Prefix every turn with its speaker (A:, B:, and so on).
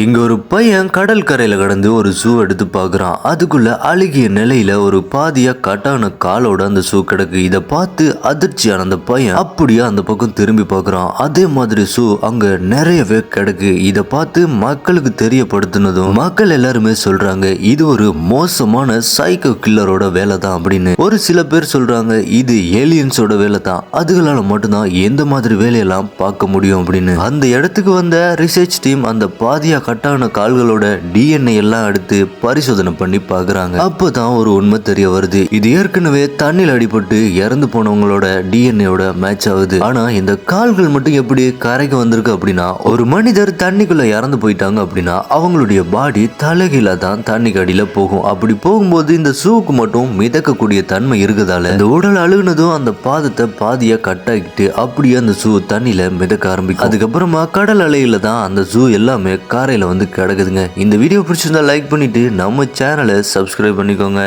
A: இங்க ஒரு பையன் கடல் கரையில கடந்து ஒரு ஷூ எடுத்து பாக்குறான். அதுக்குள்ள அழுகிய நிலையில ஒரு பாதியா கட்டான காலோட அந்த ஷூ கிடக்கு. இத பார்த்து அதிர்ச்சியான அந்த பையன் அப்படியே அந்த பக்கம் திரும்பி பாக்குறான். அதே மாதிரி ஷூ அங்க நிறையவே கிடக்கு. இத பார்த்து மக்களுக்கு தெரியப்படுத்தினதும் மக்கள் எல்லாருமே சொல்றாங்க இது ஒரு மோசமான சைக்கோ கில்லரோட வேலை தான் அப்படின்னு. ஒரு சில பேர் சொல்றாங்க இது ஏலியன்ஸோட வேலை தான், அதுகளால மட்டும்தான் எந்த மாதிரி வேலையெல்லாம் பார்க்க முடியும் அப்படின்னு. அந்த இடத்துக்கு வந்த ரிசர்ச் டீம் அந்த பாதியா கட்டான கால்களோட டிஎன்ஏ எல்லாம் எடுத்து பரிசோதனை பண்ணி பாக்குறாங்க. அப்பதான் ஒரு உண்மை தெரிய வருது. இது ஏற்கனவே தண்ணியில் அடிபட்டு இறந்து போனவங்களோட டிஎன்ஏவோட மேட்ச் ஆகுது. ஆனா இந்த கால்கள் மட்டும் எப்படி கரைக்கு வந்திருக்கு அப்படின்னா, ஒரு மனிதர் தண்ணிக்குள்ள இறந்து போயிட்டாங்க அப்படின்னா அவங்களுடைய பாடி தலைகீழ தான் தண்ணிக்கு அடியில போகும். அப்படி போகும்போது இந்த ஷூக்கு மட்டும் மிதக்கக்கூடிய தன்மை இருக்குதால இந்த உடல் அழுகுனதும் அந்த பாதத்தை பாதியா கட்டாக்கிட்டு அப்படியே அந்த ஷூ தண்ணியில மிதக்க ஆரம்பிக்கும். அதுக்கப்புறமா கடல் அலையில தான் அந்த ஷூ எல்லாமே காரையில வந்து கிடக்குதுங்க. இந்த வீடியோ பிடிச்சிருந்தா லைக் பண்ணிட்டு நம்ம சேனலை சப்ஸ்கிரைப் பண்ணிக்கோங்க.